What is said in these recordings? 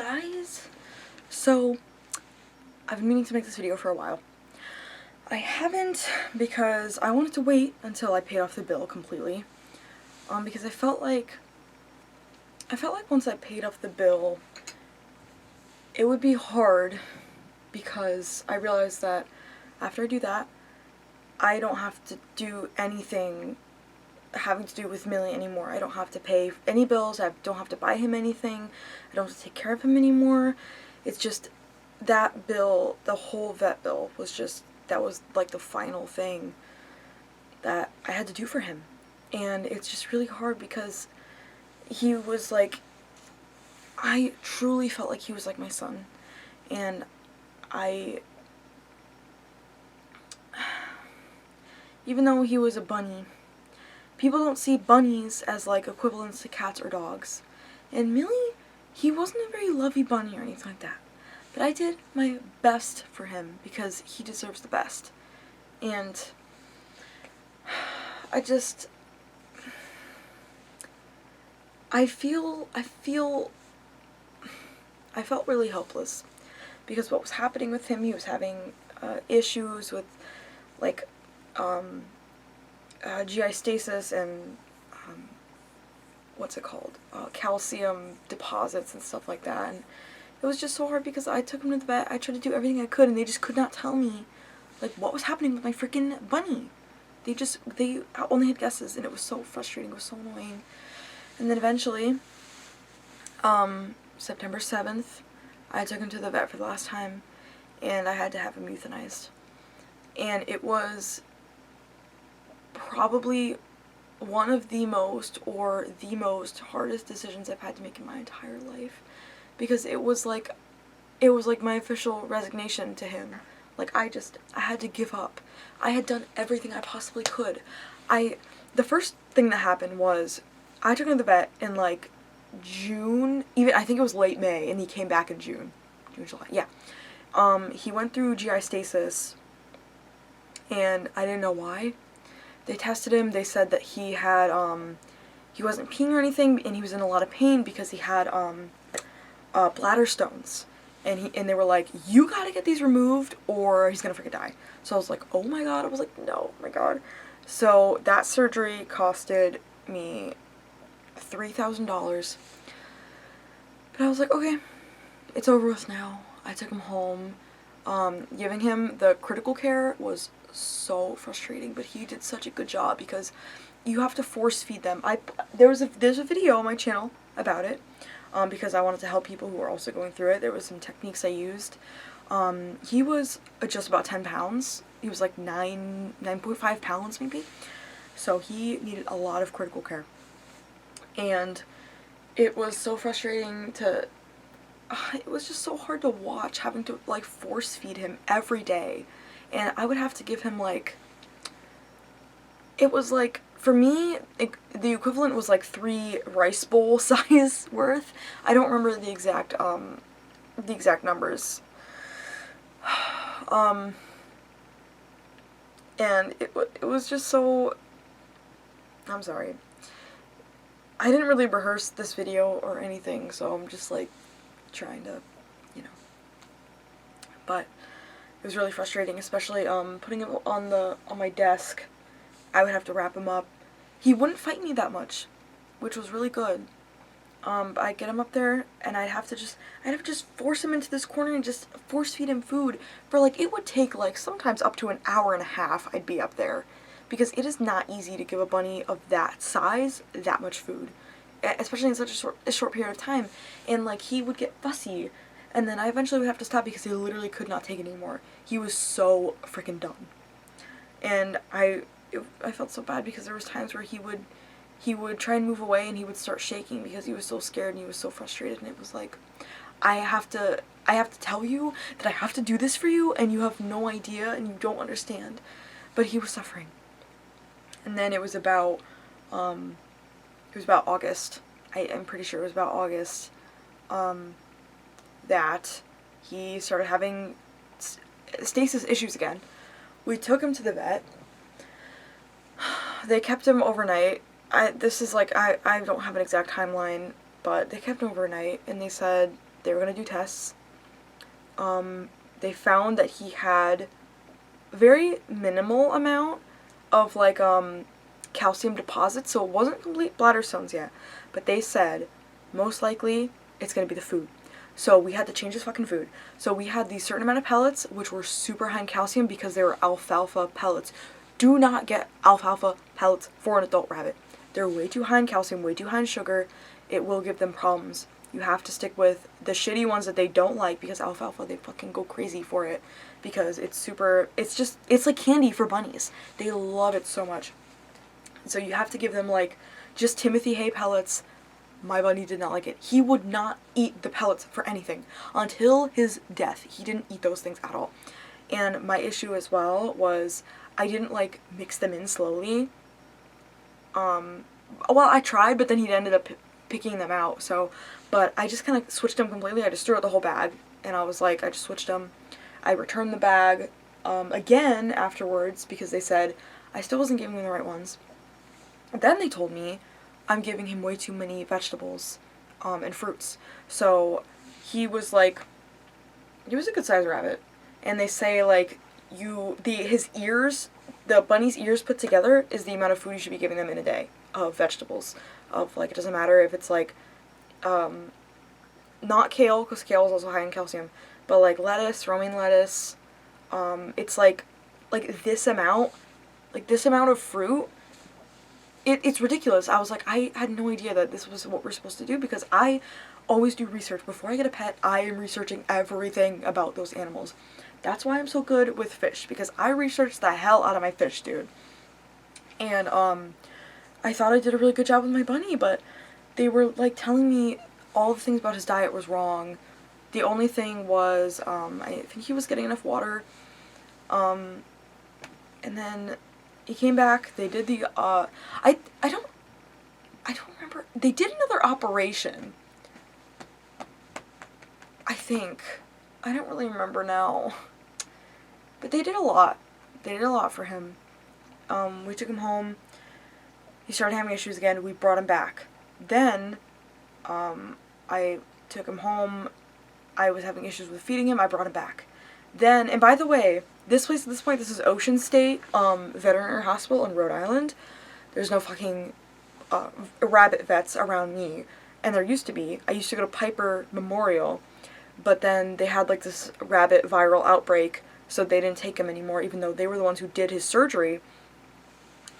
guys, so I've been meaning to make this video for a while. I haven't because I wanted to wait until I paid off the bill completely, because I felt like once I paid off the bill it would be hard, because I realized that after I do that I don't have to do anything having to do with Millie anymore. I don't have to pay any bills, I don't have to buy him anything, I don't have to take care of him anymore. It's just that bill, the whole vet bill, was just, that was like the final thing that I had to do for him. And it's just really hard because he was like, I truly felt like he was like my son. And even though he was a bunny, people don't see bunnies as like equivalents to cats or dogs. And Millie, he wasn't a very lovey bunny or anything like that. But I did my best for him because he deserves the best. And I felt really helpless because what was happening with him, he was having issues with like GI stasis and what's it called, calcium deposits and stuff like that. And it was just so hard because I took him to the vet, I tried to do everything I could, and they just could not tell me like what was happening with my freaking bunny. They only had guesses, and it was so frustrating, it was so annoying. And then eventually, September 7th, I took him to the vet for the last time, and I had to have him euthanized. And it was probably one of the most, or the most hardest decisions I've had to make in my entire life, because it was like my official resignation to him. Like I had to give up. I had done everything I possibly could. The first thing that happened was I took him to the vet in like June, even I think it was late May, and he came back in June, July, yeah. He went through GI stasis, and I didn't know why. They tested him, they said that he had, he wasn't peeing or anything, and he was in a lot of pain because he had, bladder stones. And they were like, you gotta get these removed or he's gonna freaking die. So I was like, oh my god. I was like, no, oh my god. So that surgery costed me $3,000. But I was like, okay, it's over with now. I took him home. Giving him the critical care was so frustrating, but he did such a good job because you have to force feed them. There's a video on my channel about it. Because I wanted to help people who are also going through it. There was some techniques I used. He was just about 10 pounds. He was like 9.5 pounds maybe. So he needed a lot of critical care. And it was so frustrating it was just so hard to watch, having to like force feed him every day. And I would have to give him like, it was like, for me, the equivalent was like 3 rice bowl size worth. I don't remember the exact numbers. And it was just so, I'm sorry. I didn't really rehearse this video or anything, so I'm just like trying to, you know. But it was really frustrating, especially putting him on my desk. I would have to wrap him up. He wouldn't fight me that much, which was really good. But I'd get him up there, and I'd have to just force him into this corner and just force feed him food for like, it would take like sometimes up to an hour and a half I'd be up there. Because it is not easy to give a bunny of that size that much food, especially in such a short period of time. And like, he would get fussy, and then I eventually would have to stop because he literally could not take it anymore. He was so freaking done. And I felt so bad because there was times where he would try and move away and he would start shaking because he was so scared and he was so frustrated, and it was like, I have to tell you that I have to do this for you, and you have no idea and you don't understand. But he was suffering. And then it was about August. I'm pretty sure it was about August that he started having stasis issues again. We took him to the vet. They kept him overnight. I don't have an exact timeline, but they kept him overnight, and they said they were going to do tests. They found that he had a very minimal amount of, like, calcium deposits, so it wasn't complete bladder stones yet. But they said, most likely, it's going to be the food. So we had to change his fucking food. So we had these certain amount of pellets, which were super high in calcium because they were alfalfa pellets. Do not get alfalfa pellets for an adult rabbit. They're way too high in calcium, way too high in sugar. It will give them problems. You have to stick with the shitty ones that they don't like, because alfalfa, they fucking go crazy for it. Because it's super, it's like candy for bunnies. They love it so much. So you have to give them, like, just Timothy hay pellets. My bunny did not like it. He would not eat the pellets for anything. Until his death, he didn't eat those things at all. And my issue as well was I didn't, like, mix them in slowly. Well, I tried, but then he ended up picking them out, so, but I just kind of switched them completely. I just threw out the whole bag, and I was like, I just switched them. I returned the bag, again afterwards, because they said I still wasn't giving him the right ones. Then they told me I'm giving him way too many vegetables, and fruits. So he was like, he was a good sized rabbit, and they say, like, his ears, the bunny's ears put together is the amount of food you should be giving them in a day of vegetables. Of, like, it doesn't matter if it's, like, not kale, because kale is also high in calcium, but, like, lettuce, romaine lettuce, it's, like this amount of fruit. It's ridiculous. I was like, I had no idea that this was what we're supposed to do, because I always do research. Before I get a pet, I am researching everything about those animals. That's why I'm so good with fish, because I researched the hell out of my fish, dude. And, I thought I did a really good job with my bunny, but they were, like, telling me all the things about his diet was wrong. The only thing was, I think he was getting enough water, and then he came back, they did the, I don't remember, they did another operation, I think. I don't really remember now, but they did a lot. They did a lot for him. We took him home. He started having issues again. We brought him back. Then, I took him home. I was having issues with feeding him. I brought him back. Then, and by the way, this place at this point, this is Ocean State Veterinary Hospital in Rhode Island. There's no fucking rabbit vets around me. And there used to be. I used to go to Piper Memorial. But then they had, like, this rabbit viral outbreak, so they didn't take him anymore, even though they were the ones who did his surgery.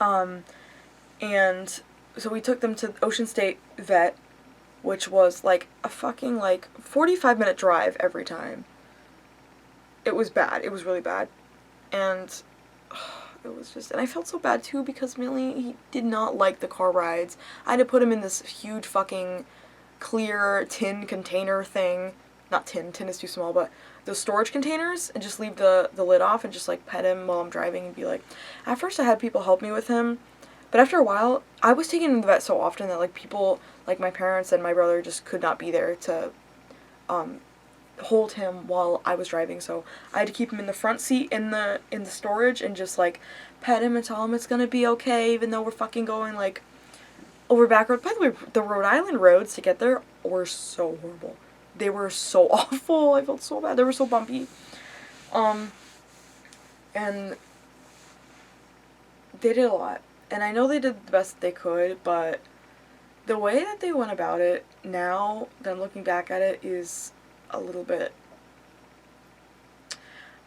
And so we took them to Ocean State Vet, which was, like, a fucking, like, 45-minute drive every time. It was bad. It was really bad. And it was just, and I felt so bad, too, because Millie, he did not like the car rides. I had to put him in this huge fucking clear tin container thing. Not tin is too small, but those storage containers, and just leave the lid off and just, like, pet him while I'm driving and be like, at first I had people help me with him, but after a while, I was taking him to the vet so often that, like, people, like my parents and my brother, just could not be there to, hold him while I was driving, so I had to keep him in the front seat in the storage and just, like, pet him and tell him it's gonna be okay, even though we're fucking going, like, over back road. By the way, the Rhode Island roads to get there were so horrible. They were so awful. I felt so bad. They were so bumpy. And they did a lot. And I know they did the best they could, but the way that they went about it now, that I'm looking back at it, is a little bit,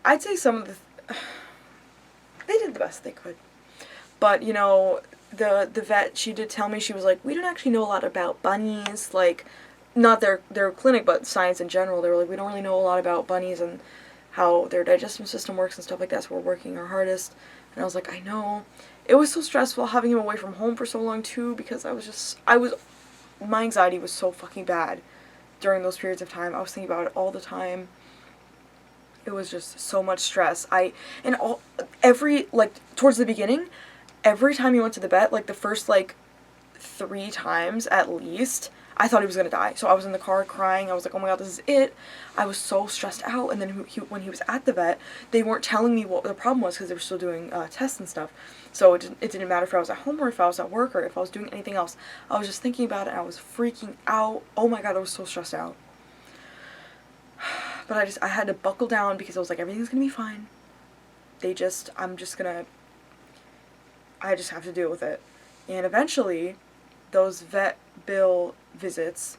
I'd say some of the, they did the best they could. But, you know, the vet, she did tell me, she was like, we don't actually know a lot about bunnies, like, not their clinic, but science in general. They were like, we don't really know a lot about bunnies and how their digestive system works and stuff like that, so we're working our hardest. And I was like, I know. It was so stressful having him away from home for so long, too, because my anxiety was so fucking bad during those periods of time. I was thinking about it all the time. It was just so much stress. Towards the beginning, every time he went to the vet, like, the first, like, 3 times at least, I thought he was gonna die. So I was in the car crying. I was like, oh my god, this is it. I was so stressed out. And then when he was at the vet, they weren't telling me what the problem was because they were still doing tests and stuff. So it didn't matter if I was at home or if I was at work or if I was doing anything else. I was just thinking about it and I was freaking out. Oh my god, I was so stressed out. But I had to buckle down because I was like, everything's gonna be fine. I just have to deal with it. And eventually, those vet bill visits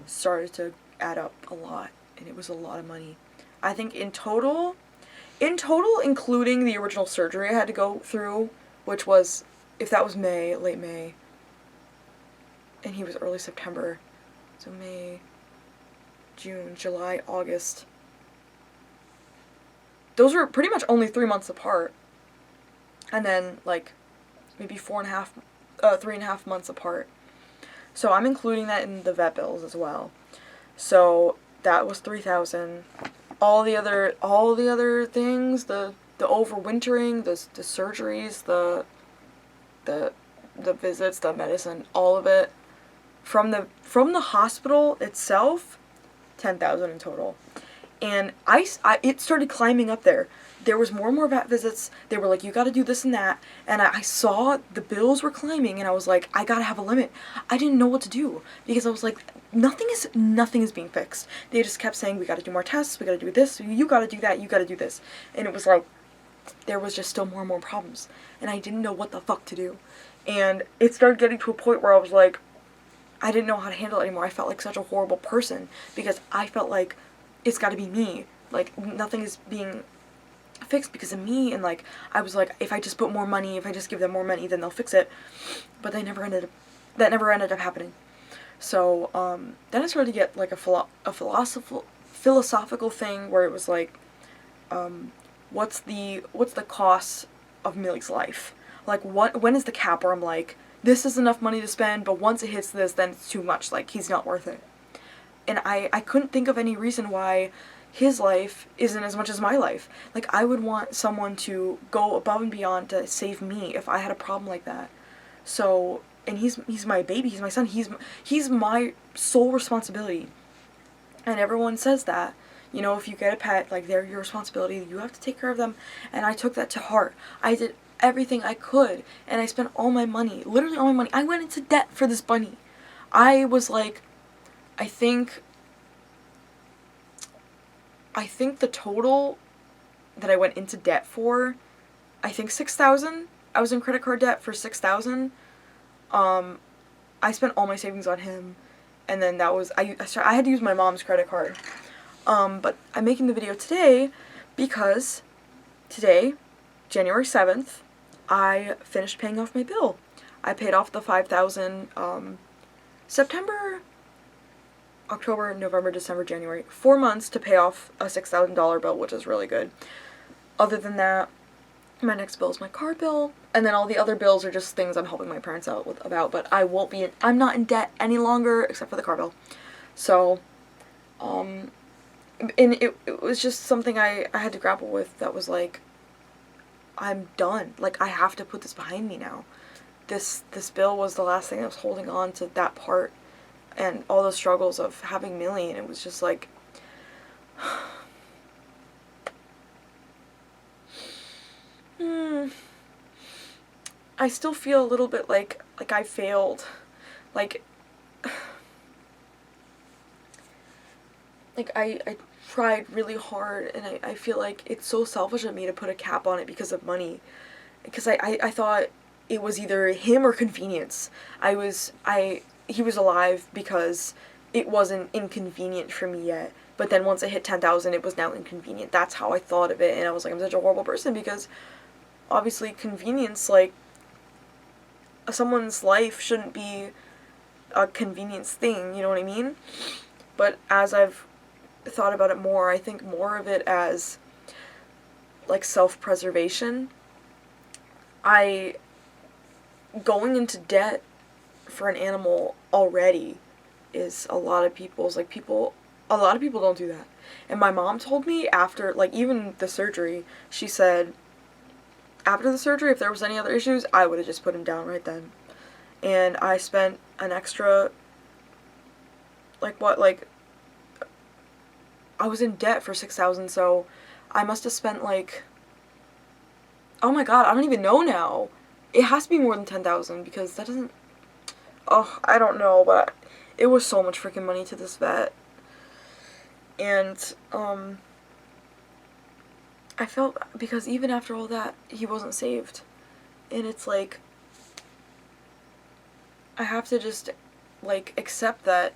started to add up a lot, and it was a lot of money. I think in total, including the original surgery I had to go through, which was, if that was May, late May, and he was early September, so May, June, July, August. Those were pretty much only 3 months apart. And then, like, maybe 3.5 months apart. So I'm including that in the vet bills as well. So that was $3,000. All the other things, the overwintering, the surgeries, the visits, the medicine, all of it, from the hospital itself, $10,000 in total. And it started climbing up there. There was more and more vet visits. They were like, you got to do this and that. And I saw the bills were climbing, and I was like, I got to have a limit. I didn't know what to do because I was like, nothing is being fixed. They just kept saying, we got to do more tests. We got to do this. You got to do that. You got to do this. And it was like, there was just still more and more problems. And I didn't know what the fuck to do. And it started getting to a point where I was like, I didn't know how to handle it anymore. I felt like such a horrible person because I felt like it's got to be me. Like, nothing is being fixed because of me. And, like, I was like, if I just put more money, if I just give them more money, then they'll fix it. But that never ended up happening. So, then I started to get, like, a philosophical thing where it was like, what's the cost of Millie's life? Like, when is the cap where I'm like, this is enough money to spend, but once it hits this, then it's too much. Like, he's not worth it. And I couldn't think of any reason why his life isn't as much as my life. Like, I would want someone to go above and beyond to save me if I had a problem like that. So, and he's my baby, he's my son, he's my sole responsibility. And everyone says that, you know, if you get a pet, like, they're your responsibility, you have to take care of them. And I took that to heart. I did everything I could, and I spent all my money, literally all my money. I went into debt for this bunny. I was like, I think the total that I went into debt for, I think $6,000. I was in credit card debt for $6,000. I spent all my savings on him, and then that was, I had to use my mom's credit card. But I'm making the video today because today, January 7th, I finished paying off my bill. I paid off the $5,000, September, October, November, December, January. 4 months to pay off a $6,000 bill, which is really good. Other than that, my next bill is my car bill, and then all the other bills are just things I'm helping my parents out with about, but I'm not in debt any longer, except for the car bill. So, and it was just something I had to grapple with that was like, I'm done. Like, I have to put this behind me now. This bill was the last thing that was holding on to that part and all the struggles of having Millie, and it was just like, I still feel a little bit like I failed. Like I tried really hard, and I feel like it's so selfish of me to put a cap on it because of money. Because I thought it was either him or convenience. He was alive because it wasn't inconvenient for me yet. But then once I hit 10,000, it was now inconvenient. That's how I thought of it, and I was like, I'm such a horrible person because obviously convenience, like, someone's life shouldn't be a convenience thing, you know what I mean? But as I've thought about it more, I think more of it as, like, self-preservation. Going into debt for an animal already is a lot of people's, like, a lot of people don't do that. And my mom told me after, like, even the surgery, she said, after the surgery, if there was any other issues, I would have just put him down right then. And I spent an extra, I was in debt for $6,000, so I must have spent, like, oh my god, I don't even know now. It has to be more than 10,000 because that doesn't, I don't know, but it was so much freaking money to this vet. And, I felt, because even after all that, he wasn't saved. And it's like, I have to just, like, accept that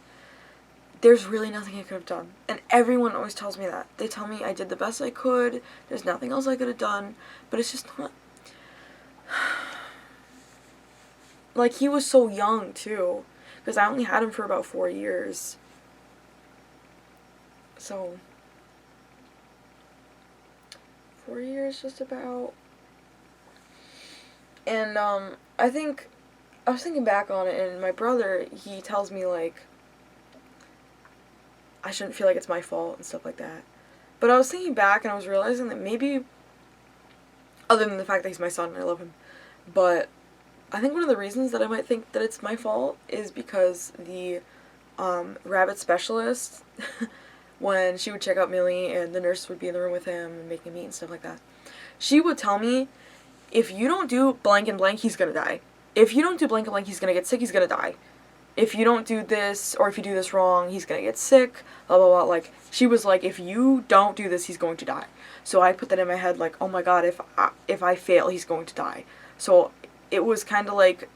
there's really nothing I could have done. And everyone always tells me that. They tell me I did the best I could, there's nothing else I could have done, but it's just not. Like, he was so young, too, because I only had him for about 4 years. So, 4 years, just about. And, I was thinking back on it, and my brother, he tells me, like, I shouldn't feel like it's my fault and stuff like that. But I was thinking back, and I was realizing that maybe, other than the fact that he's my son and I love him, but I think one of the reasons that I might think that it's my fault is because the rabbit specialist, when she would check out Millie and the nurse would be in the room with him and make him eat and stuff like that, she would tell me, if you don't do blank and blank, he's gonna die. If you don't do blank and blank, he's gonna get sick, he's gonna die. If you don't do this, or if you do this wrong, he's gonna get sick, blah, blah, blah. Like, she was like, if you don't do this, he's going to die. So I put that in my head, like, oh my god, if I fail, he's going to die. So it was kind of like,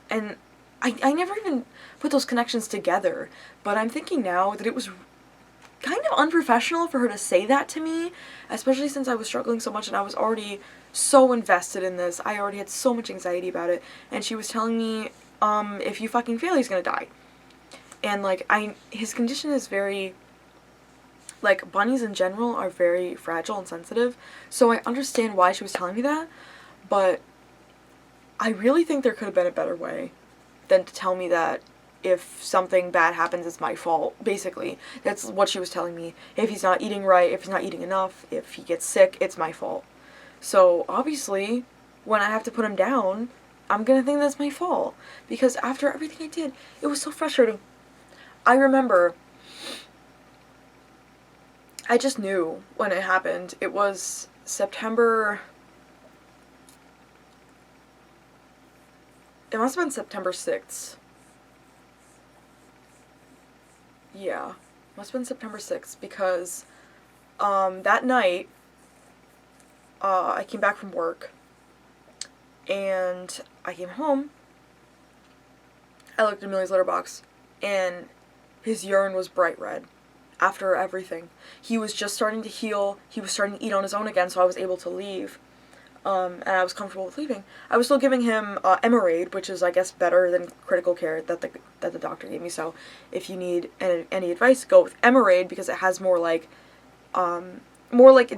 and I never even put those connections together, but I'm thinking now that it was kind of unprofessional for her to say that to me, especially since I was struggling so much and I was already so invested in this. I already had so much anxiety about it, and she was telling me, if you fucking fail, he's gonna die. And, like, his condition is very, like, bunnies in general are very fragile and sensitive, so I understand why she was telling me that, but I really think there could have been a better way than to tell me that if something bad happens, it's my fault, basically. That's what she was telling me. If he's not eating right, if he's not eating enough, if he gets sick, it's my fault. So, obviously, when I have to put him down, I'm gonna think that's my fault. Because after everything I did, it was so frustrating. I remember, I just knew when it happened. It was September, it must have been September 6th. Yeah, must have been September 6th, because that night, I came back from work, and I came home, I looked at Millie's litter box, and his urine was bright red after everything. He was just starting to heal, he was starting to eat on his own again, so I was able to leave, and I was comfortable with leaving. I was still giving him Emerade, which is, I guess, better than critical care that the doctor gave me, so if you need any advice, go with Emerade, because it has more like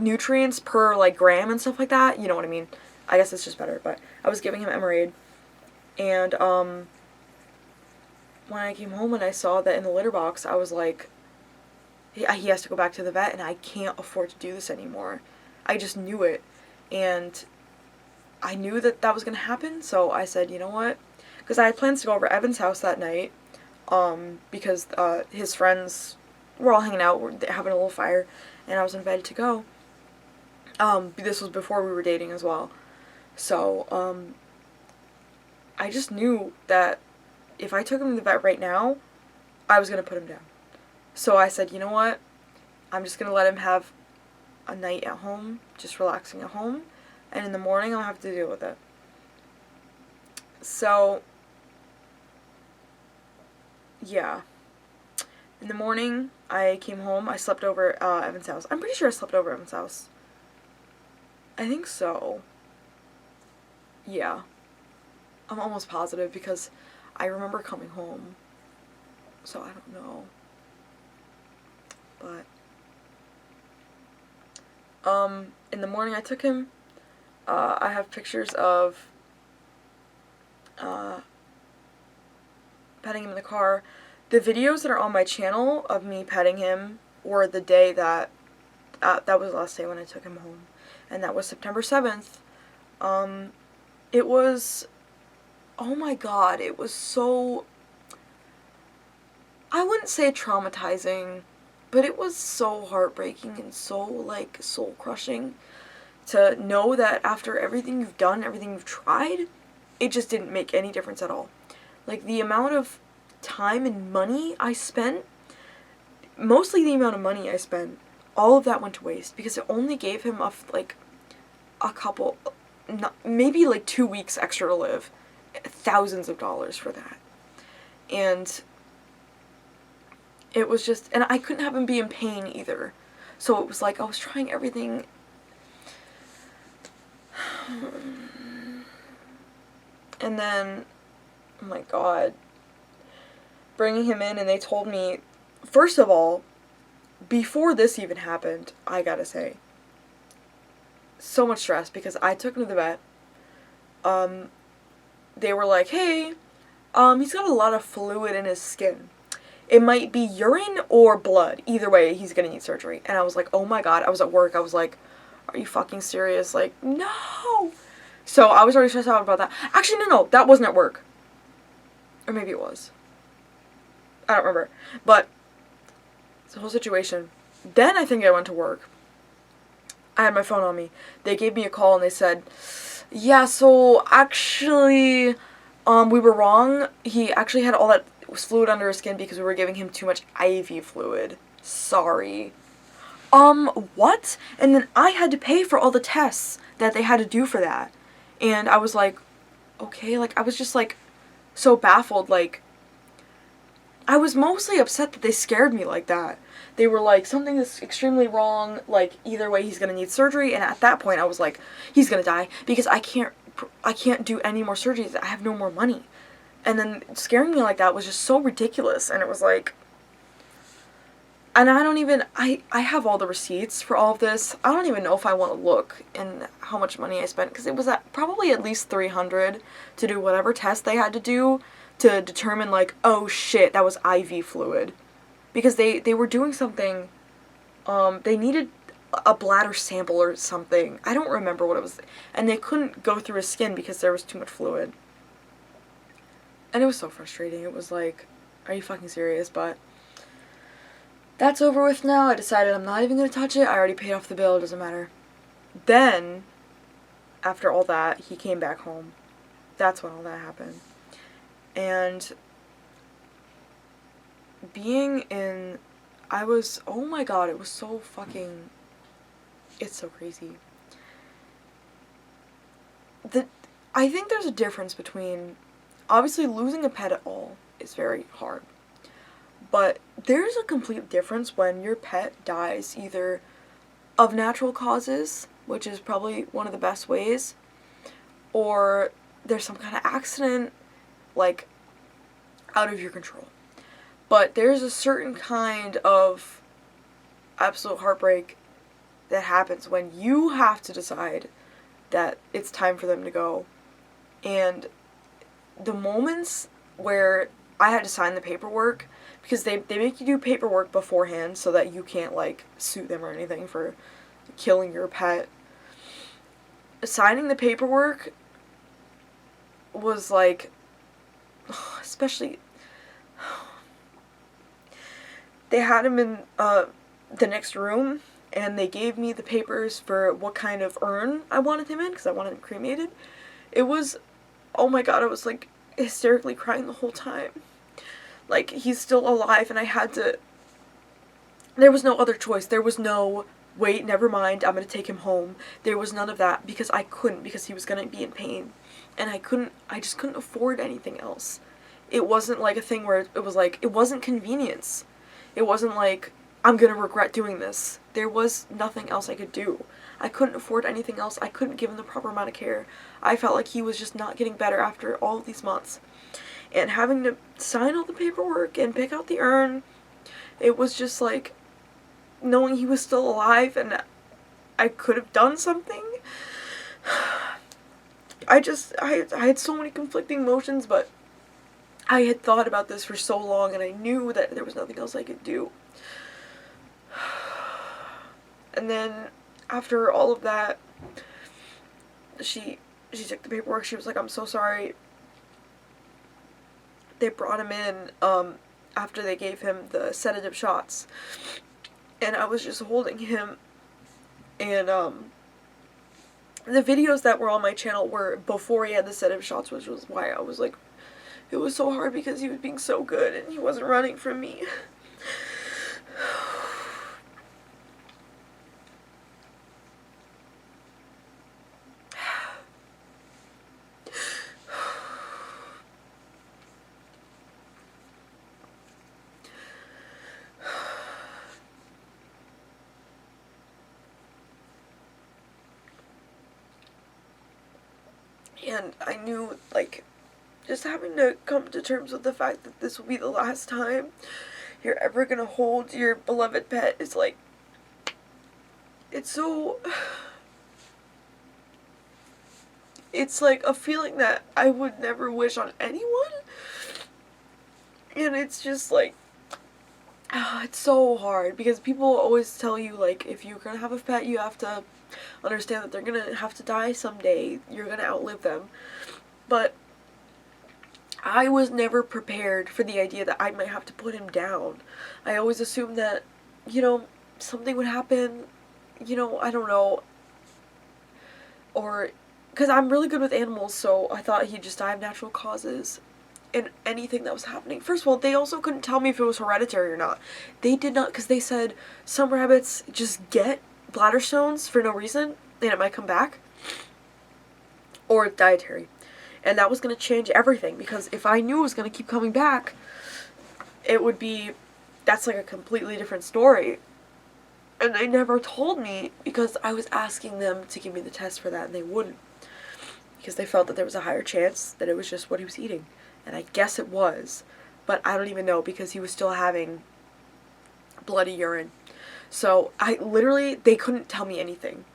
nutrients per, like, gram and stuff like that, you know what I mean? I guess it's just better, but I was giving him Emerade, and, when I came home and I saw that in the litter box, I was like, he has to go back to the vet, and I can't afford to do this anymore. I just knew it, and I knew that that was going to happen, so I said, you know what, because I had plans to go over to Evan's house that night, because, his friends were all hanging out, we're having a little fire, and I was invited to go. This was before we were dating as well, so, I just knew that if I took him to the vet right now, I was going to put him down. So I said, you know what, I'm just going to let him have a night at home, just relaxing at home, and in the morning I'll have to deal with it. So, yeah. In the morning, I came home, I slept over at Evan's house. I'm pretty sure I slept over at Evan's house. I think so. Yeah. I'm almost positive, because I remember coming home, so I don't know, but, in the morning I took him, I have pictures of, petting him in the car. The videos that are on my channel of me petting him were the day that, that was the last day when I took him home, and that was September 7th, it was, oh my god, it was so, I wouldn't say traumatizing, but it was so heartbreaking and so, like, soul-crushing to know that after everything you've done, everything you've tried, it just didn't make any difference at all. Like, the amount of time and money I spent mostly the amount of money I spent, all of that went to waste because it only gave him like a couple, maybe like 2 weeks extra to live. Thousands of dollars for that. And it was just, and I couldn't have him be in pain either. So it was like I was trying everything. And then, oh my god, bringing him in, and they told me, first of all, before this even happened, I gotta say, so much stress because I took him to the vet. They were like, hey, he's got a lot of fluid in his skin. It might be urine or blood. Either way, he's gonna need surgery. And I was like, oh my god. I was at work. I was like, are you fucking serious? Like, no. So I was already stressed out about that. Actually, no. That wasn't at work. Or maybe it was. I don't remember. But it's the whole situation. Then I think I went to work. I had my phone on me. They gave me a call and they said, yeah, so actually, we were wrong. He actually had all that fluid under his skin because we were giving him too much IV fluid. Sorry. What? And then I had to pay for all the tests that they had to do for that. And I was like, okay, like, I was just, like, so baffled, like, I was mostly upset that they scared me like that. They were like, something is extremely wrong, like, either way he's gonna need surgery, and at that point I was like, he's gonna die, because I can't do any more surgeries, I have no more money. And then scaring me like that was just so ridiculous, and it was like, and I don't even, I have all the receipts for all of this. I don't even know if I want to look and how much money I spent, because it was probably at least $300 to do whatever test they had to do to determine, like, oh shit, that was IV fluid. Because they were doing something, they needed a bladder sample or something. I don't remember what it was. And they couldn't go through his skin because there was too much fluid. And it was so frustrating. It was like, are you fucking serious? But that's over with now. I decided I'm not even going to touch it. I already paid off the bill. It doesn't matter. Then, after all that, he came back home. That's when all that happened. And being in, oh my god, it was so fucking, it's so crazy. I think there's a difference between, obviously losing a pet at all is very hard. But there's a complete difference when your pet dies either of natural causes, which is probably one of the best ways, or there's some kind of accident, like, out of your control. But there's a certain kind of absolute heartbreak that happens when you have to decide that it's time for them to go. And the moments where I had to sign the paperwork, because they make you do paperwork beforehand so that you can't, like, sue them or anything for killing your pet. Signing the paperwork was, like, especially, they had him in the next room, and they gave me the papers for what kind of urn I wanted him in, because I wanted him cremated. It was, oh my god, I was, like, hysterically crying the whole time. Like, he's still alive, and I had to, there was no other choice. There was no, wait, never mind, I'm gonna take him home. There was none of that, because I couldn't, because he was gonna be in pain. And I just couldn't afford anything else. It wasn't like a thing where it was like, it wasn't convenience. It wasn't like, I'm gonna regret doing this. There was nothing else I could do. I couldn't afford anything else. I couldn't give him the proper amount of care. I felt like he was just not getting better after all of these months. And having to sign all the paperwork and pick out the urn, it was just like, knowing he was still alive and I could have done something. I had so many conflicting emotions, but I had thought about this for so long, and I knew that there was nothing else I could do. And then, after all of that, she took the paperwork. She was like, I'm so sorry. They brought him in, after they gave him the sedative shots. And I was just holding him, and, the videos that were on my channel were before he had the sedative shots, which was why I was like, it was so hard because he was being so good and he wasn't running from me. And I knew, like, just having to come to terms with the fact that this will be the last time you're ever gonna hold your beloved pet is, like, it's so, it's like a feeling that I would never wish on anyone. And it's just like, it's so hard because people always tell you, like, if you're gonna have a pet, you have to understand that they're gonna have to die someday. You're gonna outlive them. But I was never prepared for the idea that I might have to put him down. I always assumed that, something would happen, I don't know, or, because I'm really good with animals, so I thought he'd just die of natural causes. And anything that was happening. First of all, they also couldn't tell me if it was hereditary or not. They did not, because they said some rabbits just get bladder stones for no reason, and it might come back. Or dietary. And that was going to change everything, because if I knew it was going to keep coming back, it would be, that's like a completely different story. And they never told me, because I was asking them to give me the test for that, and they wouldn't. Because they felt that there was a higher chance that it was just what he was eating. And I guess it was, but I don't even know because he was still having bloody urine. So they couldn't tell me anything.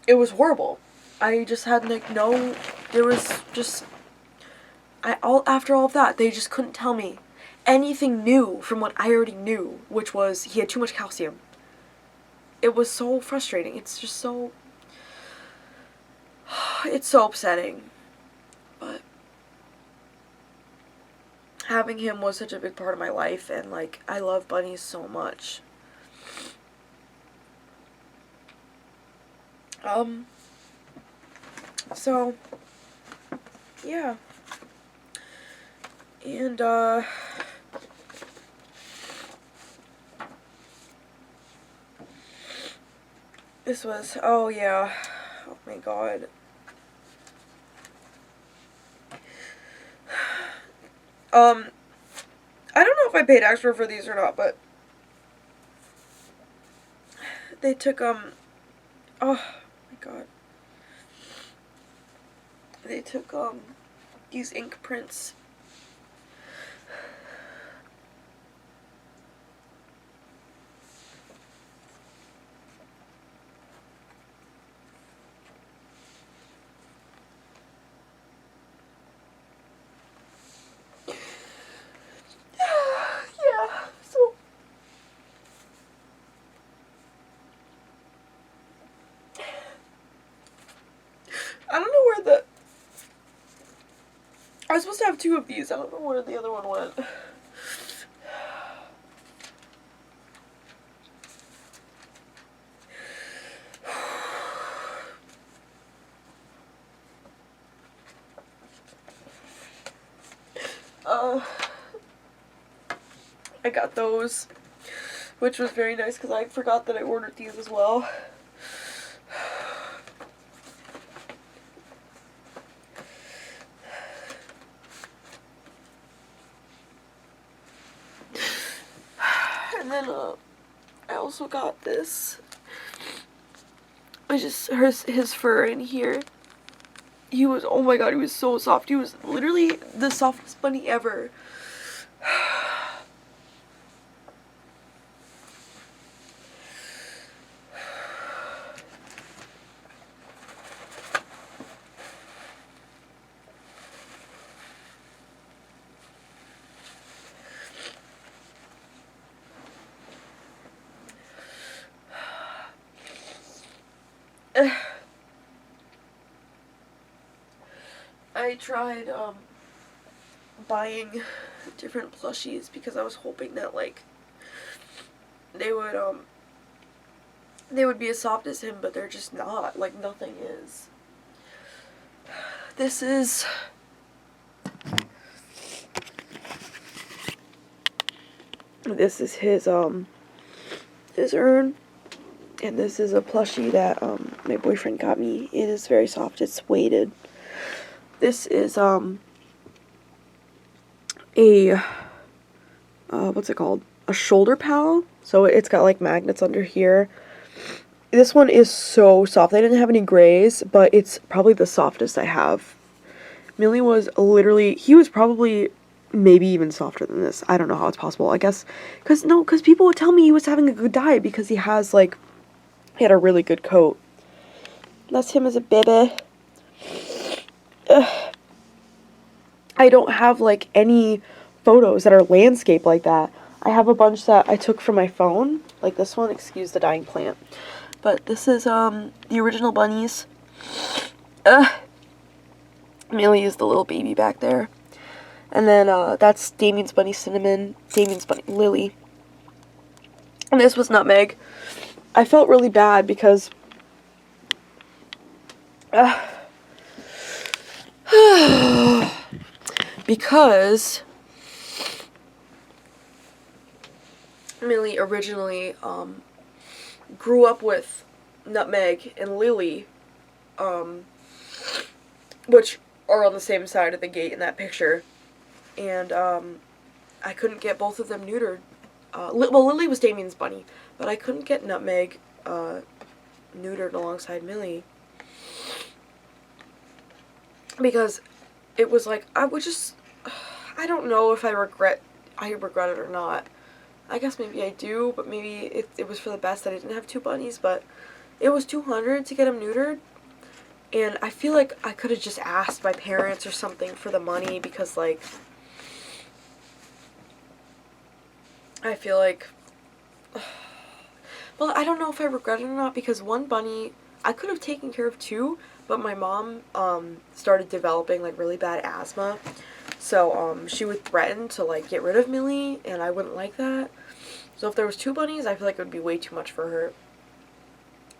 It was horrible. I just had there was just, after all of that, they just couldn't tell me anything new from what I already knew, which was he had too much calcium. It was so frustrating. It's just so, it's so upsetting. But having him was such a big part of my life, and, like, I love bunnies so much. So, yeah. And, this was, oh yeah, oh my god. I don't know if I paid extra for these or not, but they took, oh my god. They took, these ink prints. I don't know where I was supposed to have 2 of these. I don't know where the other one went. I got those, which was very nice because I forgot that I ordered these as well. And then, I also got this. I just, his fur in here. He was, oh my god, he was so soft. He was literally the softest bunny ever. I tried buying different plushies because I was hoping that, like, they would be as soft as him, but they're just not. Like, nothing is. This is his urn, and this is a plushie that my boyfriend got me. It is very soft. It's weighted. This is what's it called? A shoulder pal. So it's got like magnets under here. This one is so soft. I didn't have any grays, but it's probably the softest I have. Millie was literally, he was probably maybe even softer than this. I don't know how it's possible. I guess, because people would tell me he was having a good diet because he has, like, he had a really good coat. That's him as a baby. Ugh. I don't have, like, any photos that are landscape like that. I have a bunch that I took from my phone, like this one, excuse the dying plant. But this is, the original bunnies. Millie is the little baby back there. And then, that's Damien's bunny Cinnamon, Damien's bunny Lily. And this was Nutmeg. I felt really bad because, because Millie originally, grew up with Nutmeg and Lily, which are on the same side of the gate in that picture, and, I couldn't get both of them neutered. Well, Lily was Damien's bunny, but I couldn't get Nutmeg, neutered alongside Millie, because it was like, I don't know if I regret it or not. I guess maybe I do, but maybe it was for the best that I didn't have two bunnies, but it was $200 to get them neutered, and I feel like I could have just asked my parents or something for the money, because, like, I feel like, well, I don't know if I regret it or not, because one bunny, I could have taken care of two, but my mom, started developing, like, really bad asthma, so, she would threaten to, like, get rid of Millie, and I wouldn't like that. So if there was two bunnies, I feel like it would be way too much for her.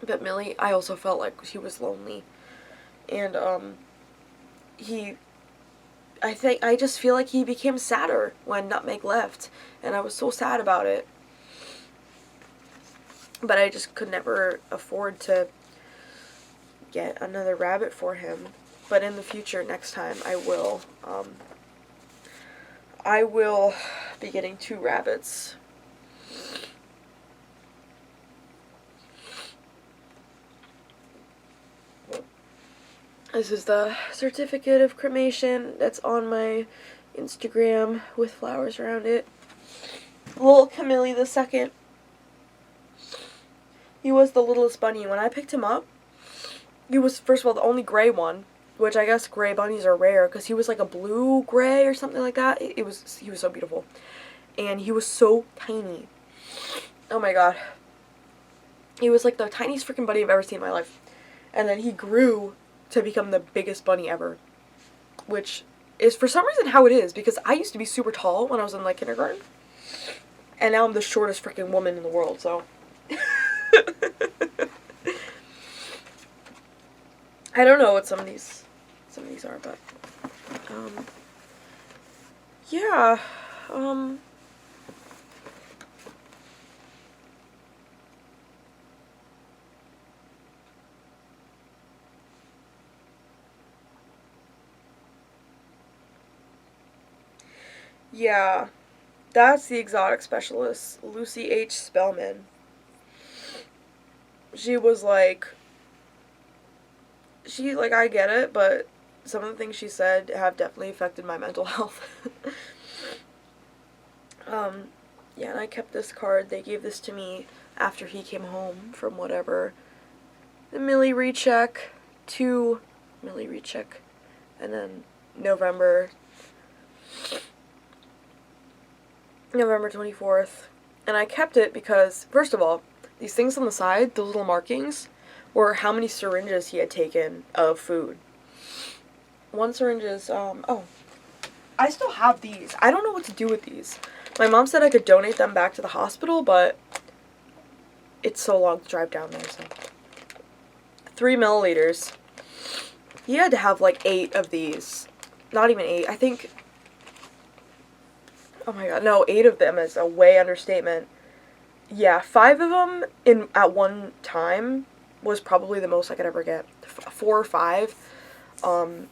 But Millie, I also felt like he was lonely. And, I just feel like he became sadder when Nutmeg left, and I was so sad about it. But I just could never afford to get another rabbit for him. But in the future, next time, I will be getting 2 rabbits. This is the certificate of cremation that's on my Instagram with flowers around it. Little Camille II. He was the littlest bunny. When I picked him up, he was, first of all, the only gray one, which I guess gray bunnies are rare, because he was like a blue-gray or something like that. He was so beautiful. And he was so tiny. Oh my god. He was like the tiniest freaking bunny I've ever seen in my life. And then he grew to become the biggest bunny ever, which is for some reason how it is, because I used to be super tall when I was in, like, kindergarten, and now I'm the shortest freaking woman in the world, so I don't know what some of these are, but yeah, yeah, that's the exotic specialist, Lucy H. Spellman. She was like, I get it, but some of the things she said have definitely affected my mental health. Yeah, and I kept this card. They gave this to me after he came home from whatever. The millie recheck, 2 millie recheck, and then November 24th. And I kept it because, first of all, these things on the side, the little markings, were how many syringes he had taken of food. One syringe is, oh, I still have these. I don't know what to do with these. My mom said I could donate them back to the hospital, but it's so long to drive down there, so. 3 milliliters. He had to have like 8 of these. Not even 8. I think, oh my god, no, 8 of them is a way understatement. Yeah, 5 of them at one time was probably the most I could ever get. 4 or 5. But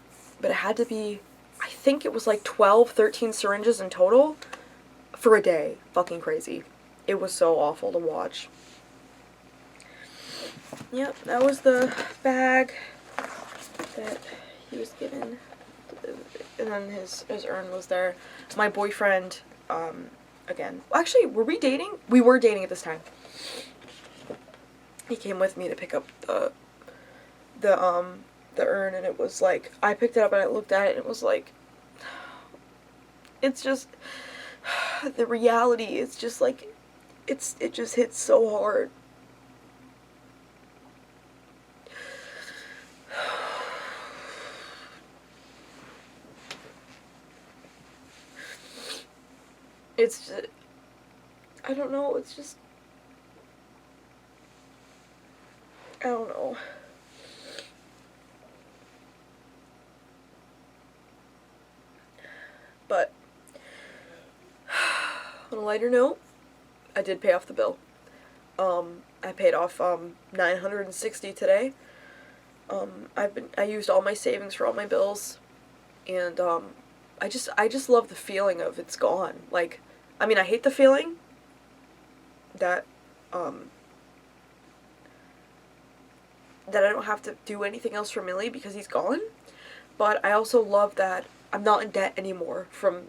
it had to be, I think it was like 12, 13 syringes in total for a day. Fucking crazy. It was so awful to watch. Yep, that was the bag that he was given. And then his urn was there. My boyfriend, again, actually, were we dating? We were dating at this time. He came with me to pick up the urn, and it was like, I picked it up and I looked at it and it was like, it's just, the reality is just like, it just hits so hard. It's just, I don't know, it's just, I don't know. But, on a lighter note, I did pay off the bill. I paid off, $960 today. I used all my savings for all my bills, and, I just love the feeling of it's gone. Like, I mean, I hate the feeling that that I don't have to do anything else for Millie because he's gone, but I also love that I'm not in debt anymore from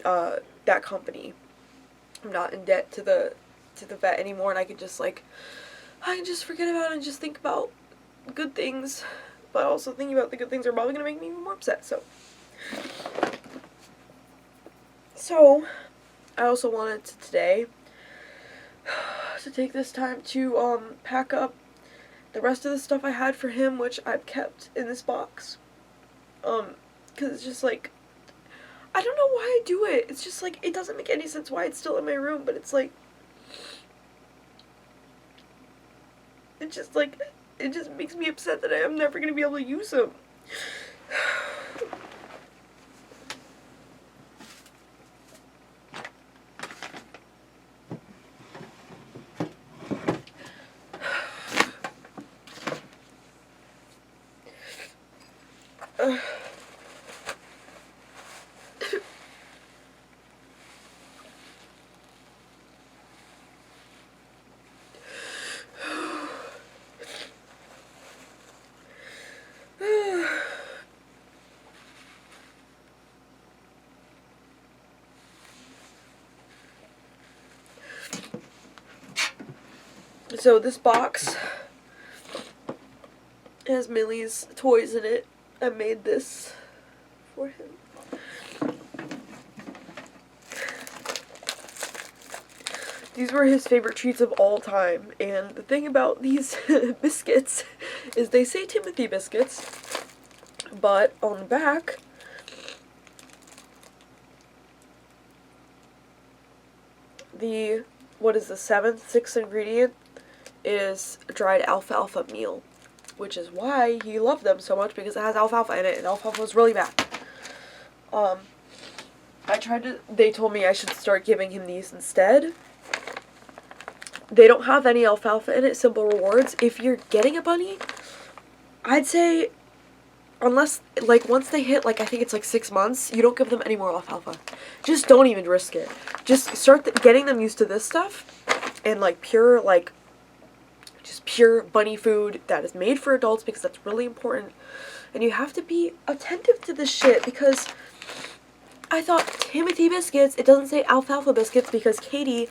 that company. I'm not in debt to the vet anymore, and I can just forget about it and just think about good things, but also thinking about the good things are probably gonna make me even more upset. So I also wanted to today to take this time to pack up the rest of the stuff I had for him, which I've kept in this box. Because it's just like, I don't know why I do it. It's just like, it doesn't make any sense why it's still in my room, but it's like, it just makes me upset that I'm never going to be able to use them. So this box has Millie's toys in it. I made this for him. These were his favorite treats of all time, and the thing about these biscuits is they say Timothy biscuits, but on the back what is the sixth ingredient is dried alfalfa meal, which is why he loved them so much, because it has alfalfa in it, and alfalfa is really bad. They told me I should start giving him these instead. They don't have any alfalfa in it, Simple Rewards. If you're getting a bunny, I'd say, unless, like, once they hit, like, I think it's like 6 months, you don't give them any more alfalfa. Just don't even risk it. Just start getting them used to this stuff, and, like, pure bunny food that is made for adults, because that's really important. And you have to be attentive to this shit, because I thought Timothy biscuits, it doesn't say alfalfa biscuits, because Katie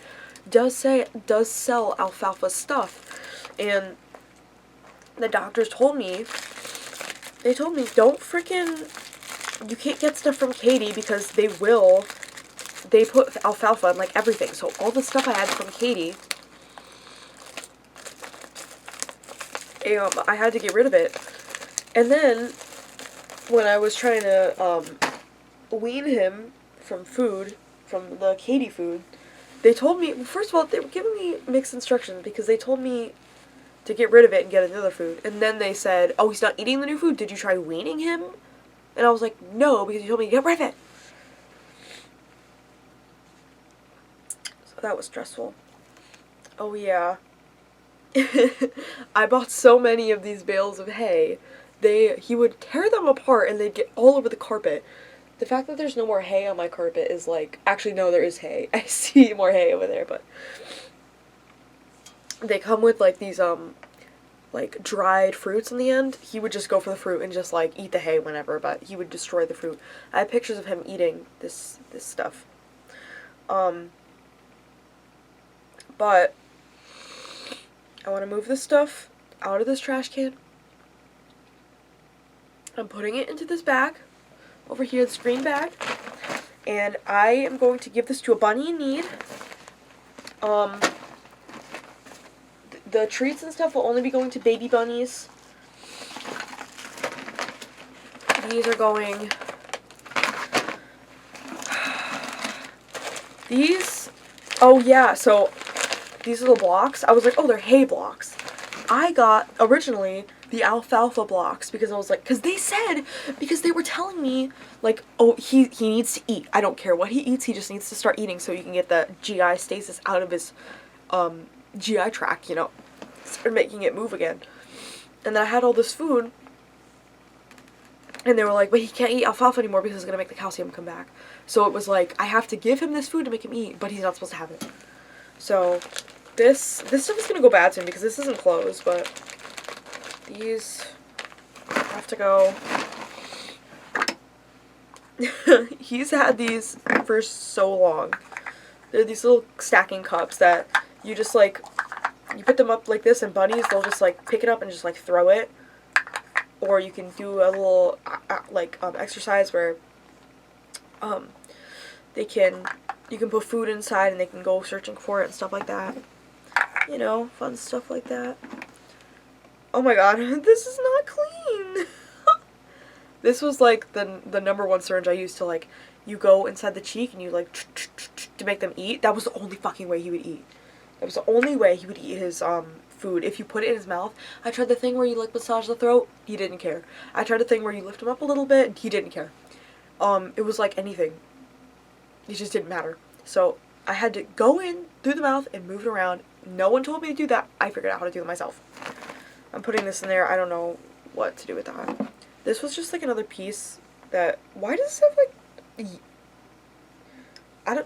does sell alfalfa stuff. And the doctors told me, don't freaking, you can't get stuff from Katie, because they put alfalfa in, like, everything. So all the stuff I had from Katie, I had to get rid of it. And then, when I was trying to, wean him from food, from the Katie food, they told me, well, first of all, they were giving me mixed instructions, because they told me to get rid of it and get another food. And then they said, oh, he's not eating the new food? Did you try weaning him? And I was like, no, because you told me to get rid of it. So that was stressful. Oh, yeah. I bought so many of these bales of hay. He would tear them apart and they'd get all over the carpet. The fact that there's no more hay on my carpet is like, actually no, there is hay. I see more hay over there, but they come with like these like dried fruits in the end, he would just go for the fruit and just like eat the hay whenever, but he would destroy the fruit. I have pictures of him eating this stuff. But I want to move this stuff out of this trash can. I'm putting it into this bag over here, this green bag, and I am going to give this to a bunny in need. The treats and stuff will only be going to baby bunnies. These are going... These... Oh yeah, so these are the blocks. I was like, oh, they're hay blocks. I got, originally, the alfalfa blocks because I was like, because they were telling me, like, oh, he needs to eat. I don't care what he eats, he just needs to start eating so you can get the GI stasis out of his, GI tract, you know, start making it move again. And then I had all this food, and they were like, but he can't eat alfalfa anymore because it's going to make the calcium come back. So it was like, I have to give him this food to make him eat, but he's not supposed to have it. So this stuff is going to go bad soon because this isn't closed, but these have to go. He's had these for so long. They're these little stacking cups that you just like, you put them up like this, and bunnies, they'll just like pick it up and just like throw it. Or you can do a little exercise where you can put food inside and they can go searching for it and stuff like that. You know, fun stuff like that. Oh my god, this is not clean. This was like the number one syringe I used to, like, you go inside the cheek and you like to make them eat. That was the only fucking way he would eat. That was the only way he would eat his food. If you put it in his mouth. I tried the thing where you like massage the throat. He didn't care. I tried the thing where you lift him up a little bit. He didn't care. It was like anything. It just didn't matter. So I had to go in through the mouth and move it around. No one told me to do that. I figured out how to do it myself. I'm putting this in there. I don't know what to do with that. This was just like another piece that... Why does this have like...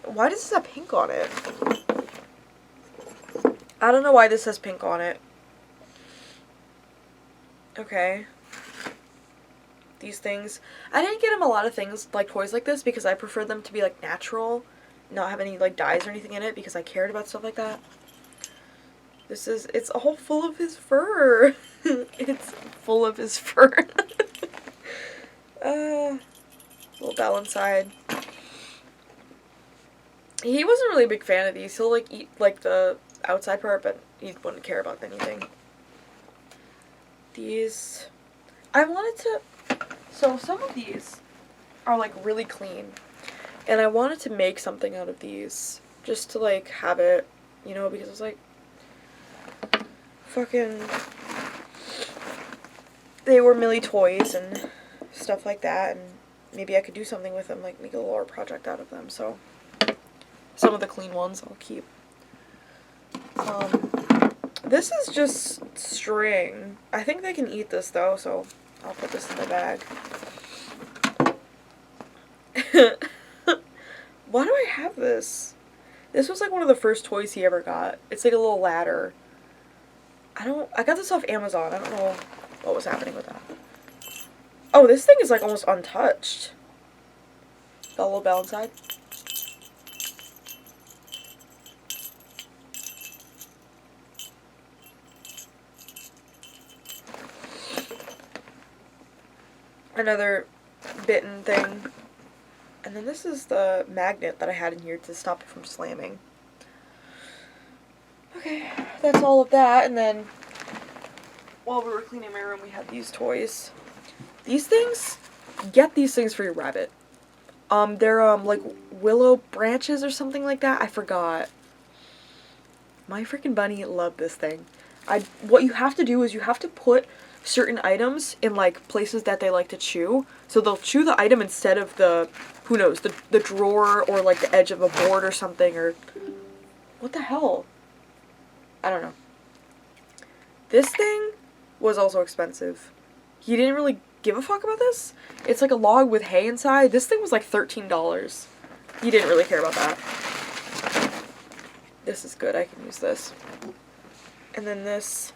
Why does this have pink on it? I don't know why this has pink on it. Okay. These things. I didn't get him a lot of things, like toys like this, because I prefer them to be like natural. Not have any like dyes or anything in it, because I cared about stuff like that. It's all full of his fur. It's full of his fur. Little bell inside. He wasn't really a big fan of these. He'll like eat like the outside part, but he wouldn't care about anything. These, I wanted to, so some of these are like really clean, and I wanted to make something out of these, just to like have it, you know, because it was like, fucking, they were Millie toys and stuff like that, and maybe I could do something with them, like make a little art project out of them, so some of the clean ones I'll keep. This is just string. I think they can eat this though, so I'll put this in the bag. Why do I have this? This was like one of the first toys he ever got. It's like a little ladder. I got this off Amazon. I don't know what was happening with that. Oh, this thing is like almost untouched. Got a little bell inside. Another bitten thing. And then this is the magnet that I had in here to stop it from slamming. Okay, that's all of that. And then while we were cleaning my room, we had these toys. These things, get these things for your rabbit. They're like willow branches or something like that. I forgot. My freaking bunny loved this thing. What you have to do is you have to put certain items in like places that they like to chew. So they'll chew the item instead of the, who knows, the drawer or like the edge of a board or something, or what the hell? I don't know. This thing was also expensive. He didn't really give a fuck about this. It's like a log with hay inside. This thing was like $13. He didn't really care about that. This is good. I can use this. And then this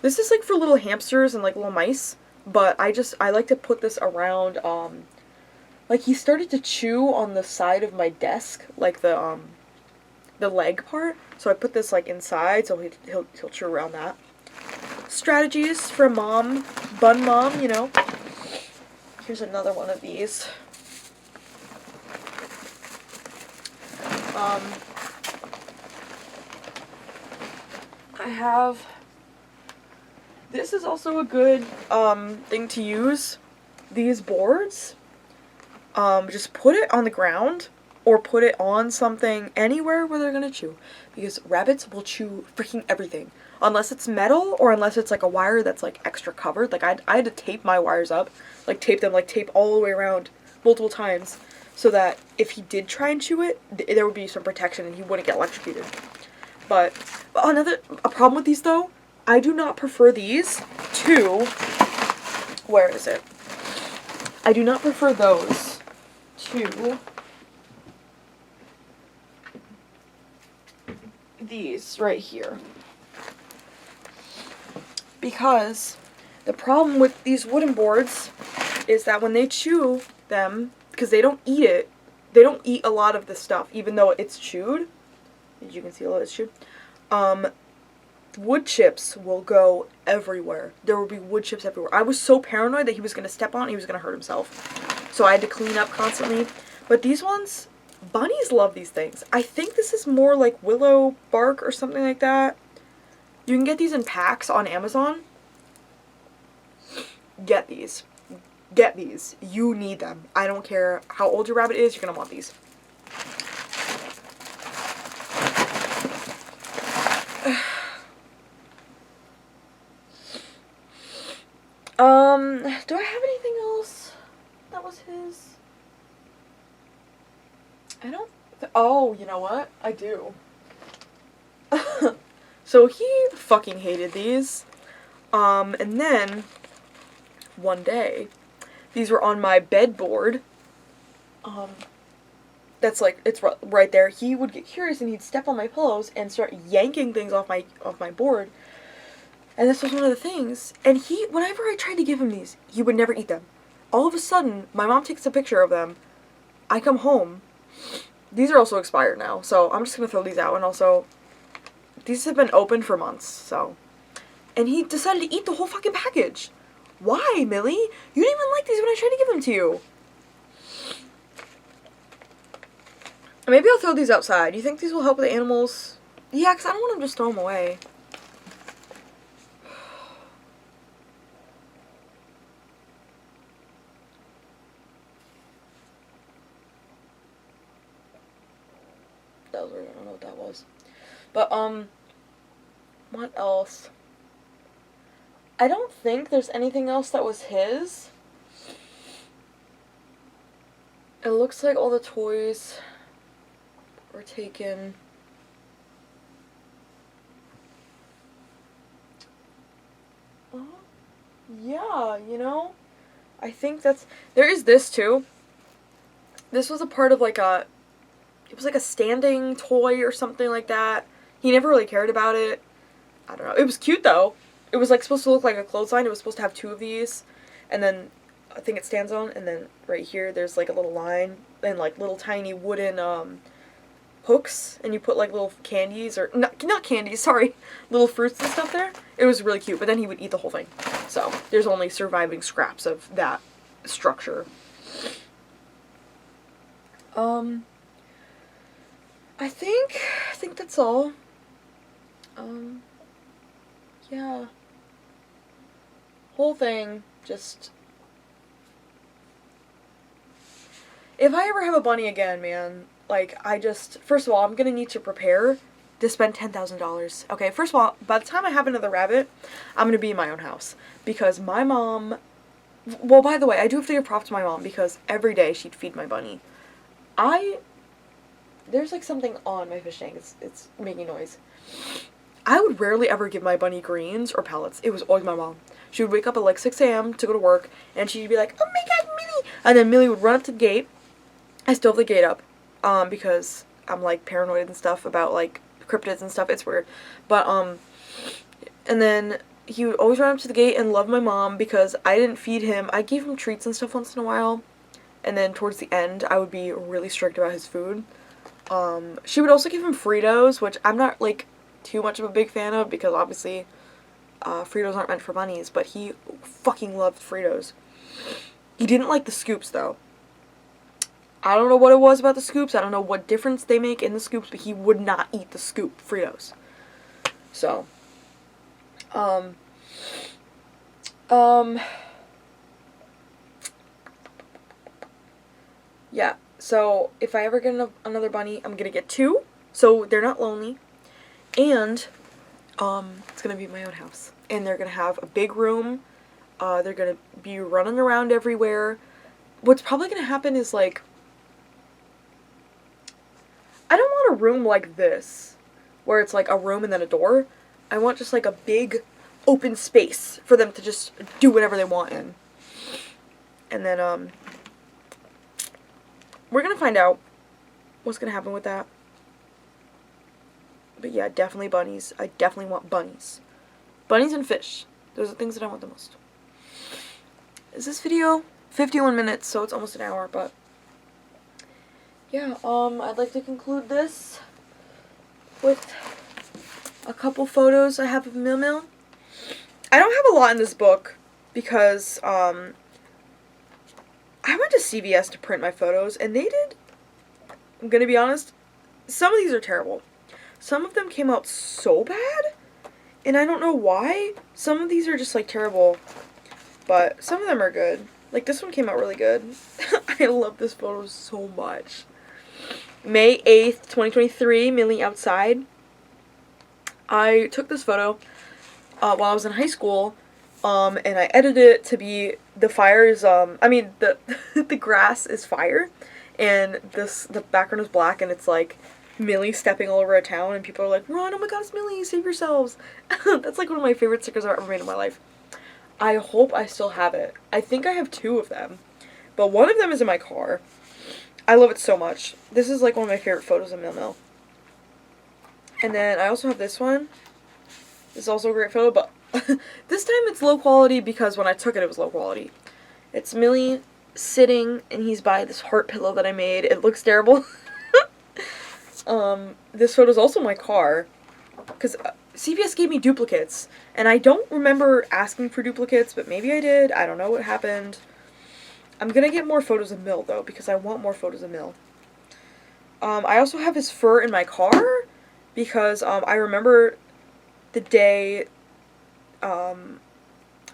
This is like for little hamsters and like little mice, but I like to put this around, like he started to chew on the side of my desk, like the leg part. So I put this like inside, so he'll chew around that. Strategies for mom, bun mom, you know. Here's another one of these. I have, this is also a good thing to use. These boards, just put it on the ground or put it on something anywhere where they're gonna chew, because rabbits will chew freaking everything, unless it's metal or unless it's like a wire that's like extra covered. Like I had to tape my wires up, like tape them, like tape all the way around multiple times, so that if he did try and chew it, there would be some protection and he wouldn't get electrocuted. But a problem with these though, I do not prefer these to, where is it? I do not prefer those to these right here. Because the problem with these wooden boards is that when they chew them, because they don't eat it, they don't eat a lot of the stuff, even though it's chewed. As you can see, a lot is chewed. Wood chips will go everywhere. There will be wood chips everywhere. I was so paranoid that he was going to step on it and he was going to hurt himself. So I had to clean up constantly. But these ones, bunnies love these things. I think this is more like willow bark or something like that. You can get these in packs on Amazon. Get these. Get these. You need them. I don't care how old your rabbit is, you're going to want these. Do I have anything else that was his? I don't, oh, you know what? I do. So he fucking hated these. And then, one day, these were on my bedboard. That's like, it's right there. He would get curious and he'd step on my pillows and start yanking things off my board. And this was one of the things. And whenever I tried to give him these, he would never eat them. All of a sudden, my mom takes a picture of them. I come home. These are also expired now, so I'm just going to throw these out. And also, these have been open for months, so. And he decided to eat the whole fucking package. Why, Millie? You didn't even like these when I tried to give them to you. Maybe I'll throw these outside. You think these will help with the animals? Yeah, because I don't want to just throw them away. That was weird. I don't know what that was. But, what else? I don't think there's anything else that was his. It looks like all the toys were taken. Yeah, you know? I think there is this too. This was a part of like it was like a standing toy or something like that. He never really cared about it. I don't know. It was cute though. It was like supposed to look like a clothesline. It was supposed to have two of these. And then I think it stands on. And then right here there's like a little line. And like little tiny wooden hooks. And you put like little candies or, not candies, sorry. Little fruits and stuff there. It was really cute. But then he would eat the whole thing. So there's only surviving scraps of that structure. I think that's all. Yeah. Whole thing, just... If I ever have a bunny again, man, like, first of all, I'm gonna need to prepare to spend $10,000. Okay, first of all, by the time I have another rabbit, I'm gonna be in my own house. Because my mom... Well, by the way, I do have to give props to my mom, because every day she'd feed my bunny. There's like something on my fish tank. It's making noise. I would rarely ever give my bunny greens or pellets. It was always my mom. She would wake up at like 6 a.m. to go to work, and she'd be like, "Oh my god, Millie!" And then Millie would run up to the gate. I still have the gate up, because I'm like paranoid and stuff about like cryptids and stuff. It's weird. But, and then he would always run up to the gate and love my mom because I didn't feed him. I gave him treats and stuff once in a while, and then towards the end, I would be really strict about his food. She would also give him Fritos, which I'm not, like, too much of a big fan of because obviously Fritos aren't meant for bunnies, but he fucking loved Fritos. He didn't like the scoops, though. I don't know what it was about the scoops. I don't know what difference they make in the scoops, but he would not eat the scoop Fritos. So, yeah. So, if I ever get another bunny, I'm gonna get 2, so they're not lonely. And, it's gonna be my own house. And they're gonna have a big room. They're gonna be running around everywhere. What's probably gonna happen is, like, I don't want a room like this, where it's like a room and then a door. I want just like a big open space for them to just do whatever they want in. And then, we're gonna find out what's gonna happen with that. But yeah, definitely bunnies. I definitely want bunnies. Bunnies and fish. Those are the things that I want the most. Is this video 51 minutes, so it's almost an hour, but yeah, I'd like to conclude this with a couple photos I have of Mill. I don't have a lot in this book because, I went to CVS to print my photos, and they did, I'm gonna be honest, some of these are terrible. Some of them came out so bad, and I don't know why. Some of these are just, like, terrible, but some of them are good. Like, this one came out really good. I love this photo so much. May 8th, 2023, Millie outside. I took this photo while I was in high school, and I edited it to be the fires, the the grass is fire, and the background is black, and it's like Millie stepping all over a town, and people are like, run, oh my god, it's Millie, save yourselves. That's like one of my favorite stickers I've ever made in my life. I hope I still have it. I think I have 2 of them, but one of them is in my car. I love it so much. This is like one of my favorite photos of Mill. And then I also have this one. This is also a great photo, but this time it's low quality because when I took it, it was low quality. It's Millie sitting, and he's by this heart pillow that I made. It looks terrible. This photo is also in my car because CVS gave me duplicates, and I don't remember asking for duplicates, but maybe I did. I don't know what happened. I'm gonna get more photos of Mill, though, because I want more photos of Mill. I also have his fur in my car, because, I remember the day, I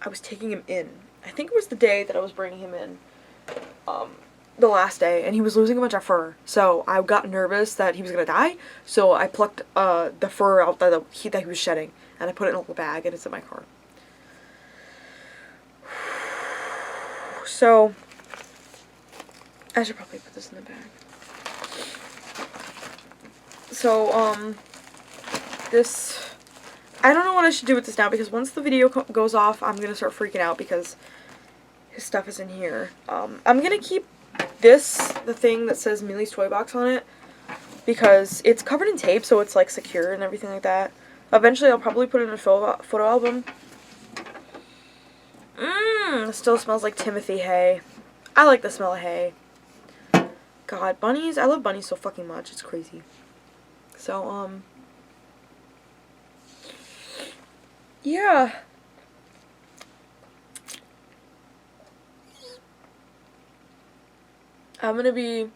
was taking him in. I think it was the day that I was bringing him in, the last day, and he was losing a bunch of fur, so I got nervous that he was gonna die, so I plucked, the fur out that he was shedding, and I put it in a little bag, and it's in my car. So, I should probably put this in the bag. So, this, I don't know what I should do with this now, because once the video goes off, I'm gonna start freaking out, because his stuff is in here. I'm gonna keep this, the thing that says Millie's Toy Box on it, because it's covered in tape, so it's, like, secure and everything like that. Eventually, I'll probably put it in a photo album. It still smells like Timothy hay. I like the smell of hay. God, bunnies, I love bunnies so fucking much, it's crazy. So, yeah. I'm gonna be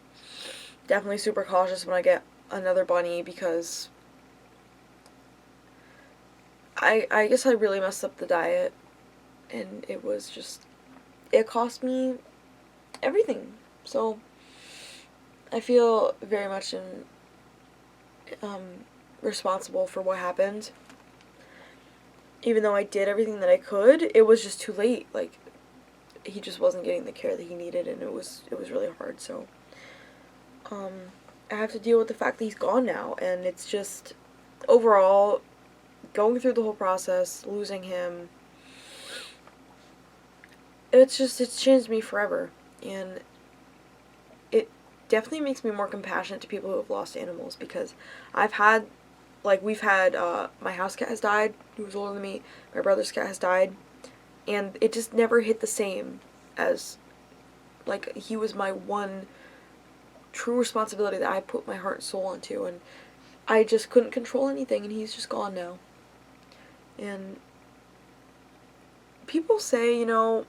definitely super cautious when I get another bunny, because I guess I really messed up the diet, and it was just, it cost me everything. So, I feel very much responsible for what happened. Even though I did everything that I could, it was just too late. Like, he just wasn't getting the care that he needed, and it was really hard. So, I have to deal with the fact that he's gone now, and it's just, overall, going through the whole process, losing him, it's changed me forever, and it definitely makes me more compassionate to people who have lost animals, because I've had, like, we've had, my house cat has died, who was older than me, my brother's cat has died, and it just never hit the same as, like, he was my one true responsibility that I put my heart and soul into, and I just couldn't control anything, and he's just gone now. And people say, you know,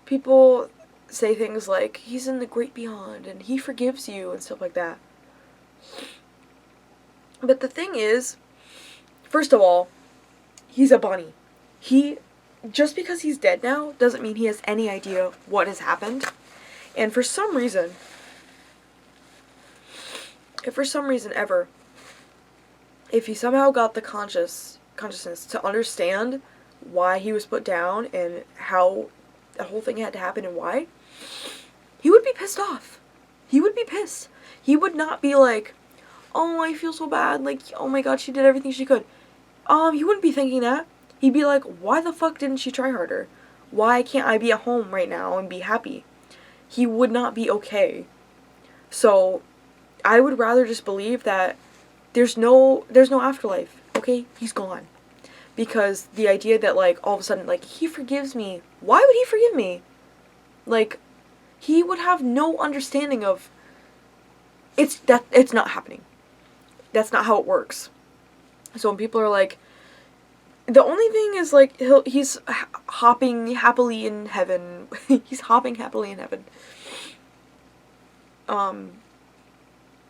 people say things like, he's in the great beyond, and he forgives you, and stuff like that. But the thing is, first of all, he's a bunny. Just because he's dead now, doesn't mean he has any idea what has happened. And for some reason, if he somehow got the consciousness to understand why he was put down and how the whole thing had to happen and why, he would be pissed off. He would be pissed. He would not be like, oh, I feel so bad, like, oh my god, she did everything she could. He wouldn't be thinking that. He'd be like, why the fuck didn't she try harder? Why can't I be at home right now and be happy? He would not be okay. So, I would rather just believe that there's no afterlife, okay? He's gone. Because the idea that, like, all of a sudden, like, he forgives me. Why would he forgive me? Like, he would have no understanding of, it's not happening. That's not how it works. So when people are like, the only thing is, like, he's hopping happily in heaven. He's hopping happily in heaven.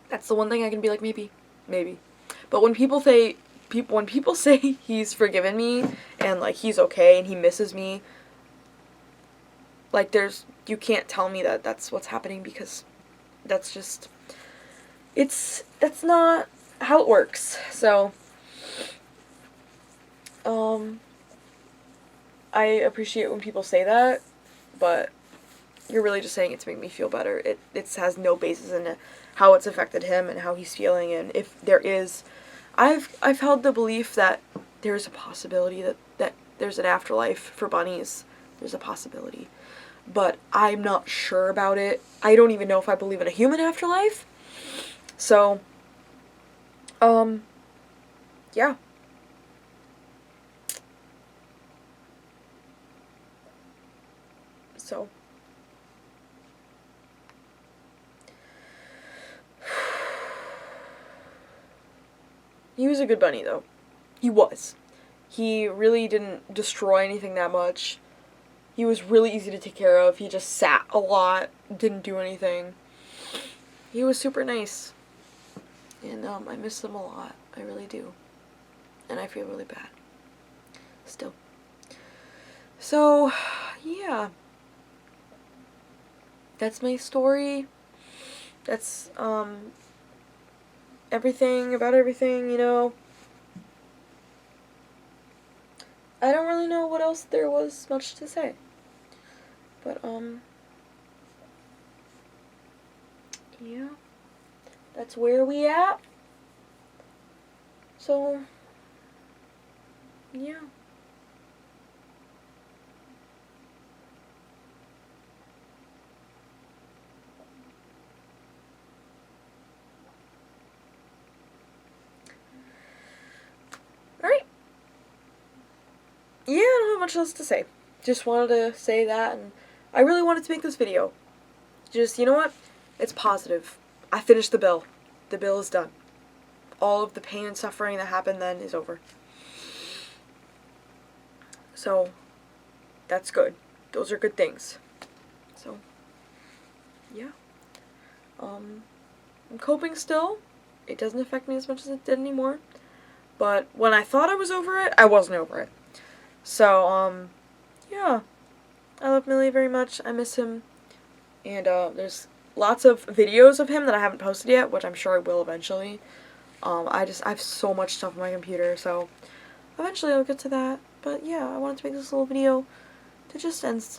That's the one thing I can be like, maybe. But when people say he's forgiven me and, like, he's okay and he misses me, like, you can't tell me that that's what's happening, because that's just, that's not how it works. So, I appreciate when people say that, but you're really just saying it to make me feel better. It has no basis in how it's affected him and how he's feeling, and if there is, I've held the belief that there's a possibility that there's an afterlife for bunnies. There's a possibility. But I'm not sure about it. I don't even know if I believe in a human afterlife. So, yeah. So, he was a good bunny, though. He was. He really didn't destroy anything that much. He was really easy to take care of. He just sat a lot, didn't do anything. He was super nice. And, I miss him a lot. I really do. And I feel really bad. Still. So, yeah. That's my story. That's, everything about everything, you know. I don't really know what else there was much to say. But, yeah. That's where we at. So, yeah. Alright. Yeah, I don't have much else to say. Just wanted to say that, and I really wanted to make this video. Just, you know what? It's positive. I finished the bill. The bill is done. All of the pain and suffering that happened then is over. So, that's good. Those are good things. So, yeah. I'm coping still. It doesn't affect me as much as it did anymore. But when I thought I was over it, I wasn't over it. So, yeah. I love Millie very much. I miss him. And, there's lots of videos of him that I haven't posted yet, which I'm sure I will eventually. I have so much stuff on my computer, so eventually I'll get to that. But yeah, I wanted to make this little video to just end stuff.